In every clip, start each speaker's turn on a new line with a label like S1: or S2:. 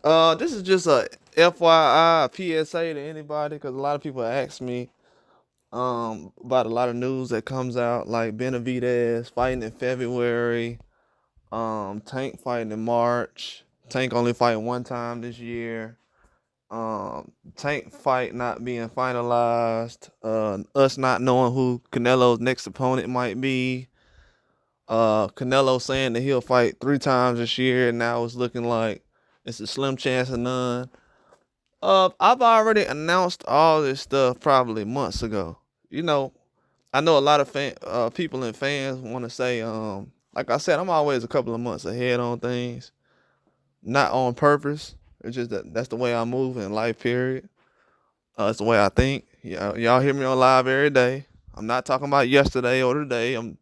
S1: This is just a FYI, PSA to anybody, because a lot of people ask me about a lot of news that comes out, like Benavidez fighting in February, Tank fighting in March, Tank only fighting one time this year, Tank fight not being finalized, us not knowing who Canelo's next opponent might be, Canelo saying that he'll fight 3 times this year, and now it's looking like it's a slim chance of none. I've already announced all this stuff probably months ago. You know, I know a lot of people and fans want to say, like I said, I'm always a couple of months ahead on things, not on purpose. It's just that that's the way I move in life. Period. It's the way I think. Y'all hear me on live every day. I'm not talking about yesterday or today. I'm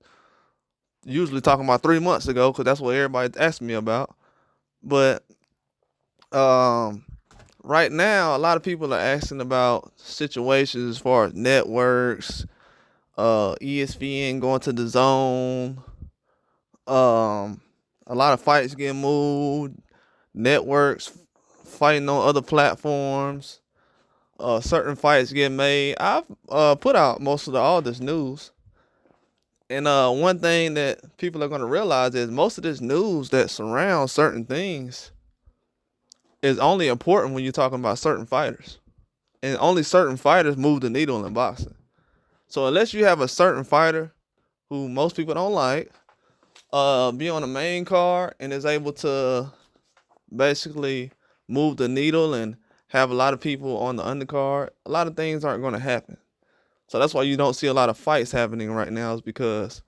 S1: usually talking about 3 months ago because that's what everybody's asking me about. But um, right now, a lot of people are asking about situations as far as networks, ESPN going to the zone, um, a lot of fights getting moved, networks fighting on other platforms, certain fights getting made. I've put out most of all this news. And one thing that people are going to realize is most of this news that surrounds certain things is only important when you're talking about certain fighters. And only certain fighters move the needle in boxing. So unless you have a certain fighter who most people don't like, be on the main card and is able to basically move the needle and have a lot of people on the undercard, a lot of things aren't going to happen. So that's why you don't see a lot of fights happening right now, is because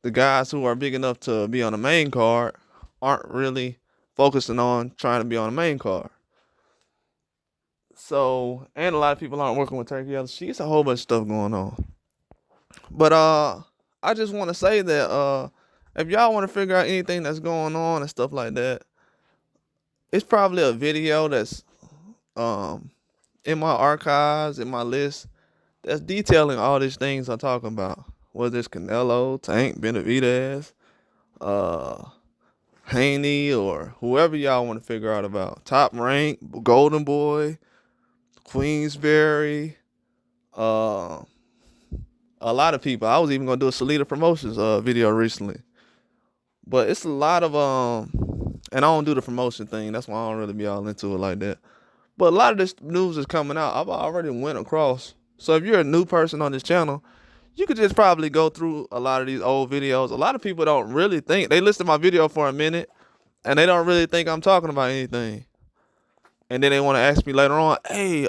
S1: the guys who are big enough to be on the main card aren't really focusing on trying to be on the main card. So, and a lot of people aren't working with Turkey LC. It's a whole bunch of stuff going on. But I just want to say that if y'all want to figure out anything that's going on and stuff like that, it's probably a video that's um in my archives, in my list, that's detailing all these things I'm talking about. Whether it's Canelo, Tank, Benavidez, uh, Haney, or whoever y'all want to figure out about. Top Rank, Golden Boy, Queensberry, uh, a lot of people. I was even gonna do a Salida Promotions video recently, but it's a lot of and I don't do the promotion thing. That's why I don't really be all into it like that. But a lot of this news is coming out. I've already went across. So if you're a new person on this channel, you could just probably go through a lot of these old videos. A lot of people don't really think, they listen to my video for a minute and they don't really think I'm talking about anything. And then they want to ask me later on, hey,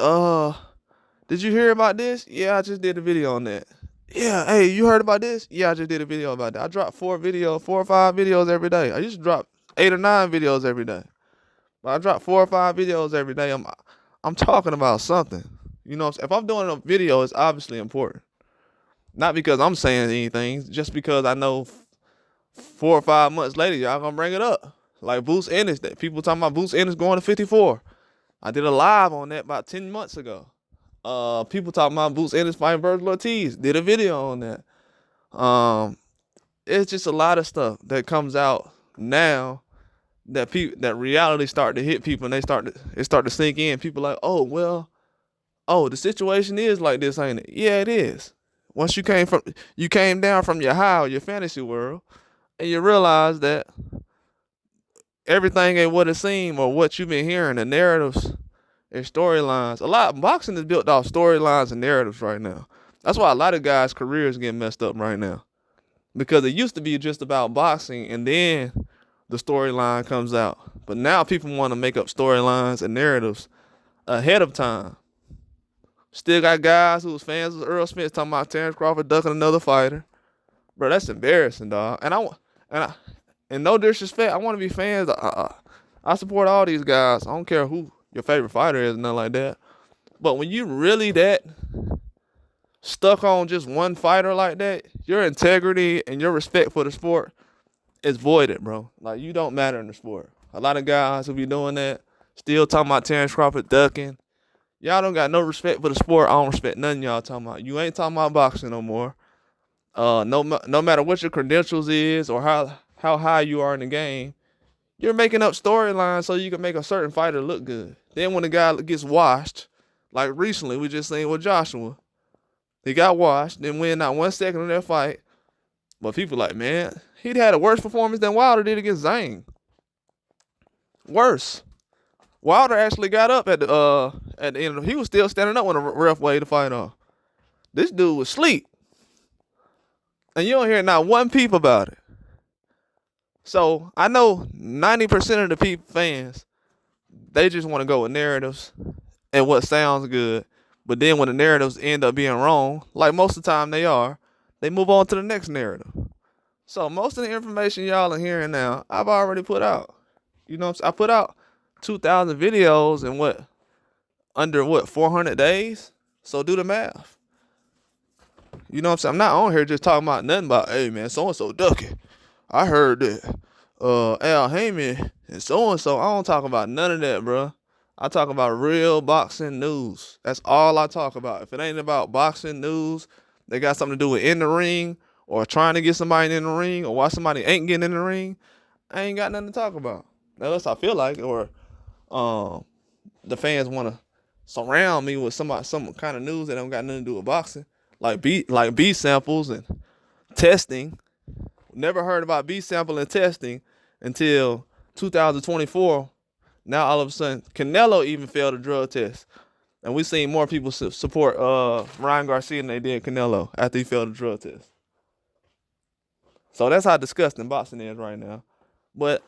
S1: did you hear about this? Yeah, I just did a video on that. Yeah, hey, you heard about this? Yeah, I just did a video about that. I drop 4 or 5 videos every day. I used to drop 8 or 9 videos every day. But I drop 4 or 5 videos every day. I'm talking about something. You know, if I'm doing a video, it's obviously important. Not because I'm saying anything, just because I know 4 or 5 months later, y'all gonna bring it up. Like Boots Ennis, that people talking about Boots Ennis going to 54. I did a live on that about 10 months ago. People talking about Boots Ennis fighting Virgil Ortiz. Did a video on that. It's just a lot of stuff that comes out now that that reality start to hit people, and it start to sink in. People like, oh well, oh, the situation is like this, ain't it? Yeah, it is. Once you came down from your high or your fantasy world, and you realize that everything ain't what it seemed or what you've been hearing, the narratives and storylines. A lot of boxing is built off storylines and narratives right now. That's why a lot of guys' careers getting messed up right now. Because it used to be just about boxing and then the storyline comes out. But now people want to make up storylines and narratives ahead of time. Still got guys who was fans of Earl Smith talking about Terrence Crawford ducking another fighter. Bro, that's embarrassing, dog. And no disrespect, I want to be fans. I support all these guys. I don't care who your favorite fighter is, nothing like that. But when you really that stuck on just one fighter like that, your integrity and your respect for the sport is voided, bro. Like, you don't matter in the sport. A lot of guys who be doing that, still talking about Terrence Crawford ducking. Y'all don't got no respect for the sport. I don't respect none of y'all talking about. You ain't talking about boxing no more. No matter what your credentials is or how high you are in the game, You're making up storylines so you can make a certain fighter look good. Then when the guy gets washed, like recently we just seen with Joshua, he got washed, then win not 1 second of that fight. But people like, man, he'd had a worse performance than Wilder did against Zane. Worse. Wilder actually got up at the end. He was still standing up when the ref waved the fight off. This dude was asleep. And you don't hear not one peep about it. So I know 90% of the fans, they just want to go with narratives and what sounds good. But then when the narratives end up being wrong, like most of the time they are, they move on to the next narrative. So most of the information y'all are hearing now, I've already put out. You know what I'm saying? I put out 2,000 videos in under 400 days? So do the math. You know what I'm saying? I'm not on here just talking about nothing about, hey man, so-and-so ducking. I heard that Al Haymon and so-and-so. I don't talk about none of that, bro. I talk about real boxing news. That's all I talk about. If it ain't about boxing news, they got something to do with in the ring or trying to get somebody in the ring or why somebody ain't getting in the ring, I ain't got nothing to talk about. Unless I feel like, or the fans want to surround me with some kind of news that don't got nothing to do with boxing, like B samples and testing. Never heard about B sample and testing until 2024. Now all of a sudden, Canelo even failed a drug test, and we seen more people support Ryan Garcia than they did Canelo after he failed a drug test. So that's how disgusting boxing is right now. But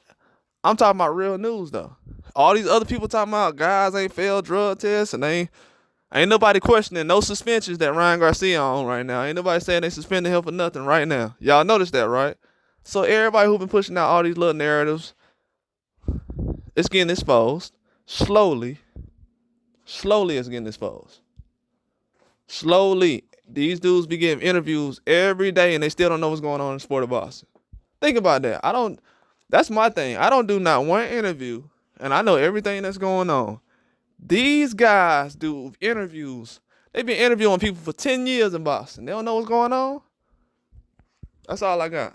S1: I'm talking about real news though. All these other people talking about guys ain't failed drug tests and ain't nobody questioning no suspensions that Ryan Garcia on right now. Ain't nobody saying they suspended him for nothing right now. Y'all notice that, right? So everybody who been pushing out all these little narratives, it's getting exposed. Slowly it's getting exposed. Slowly. These dudes be giving interviews every day and they still don't know what's going on in the sport of boxing. Think about that. That's my thing. I don't do not one interview and I know everything that's going on. These guys do interviews. They've been interviewing people for 10 years in boxing. They don't know what's going on. That's all I got.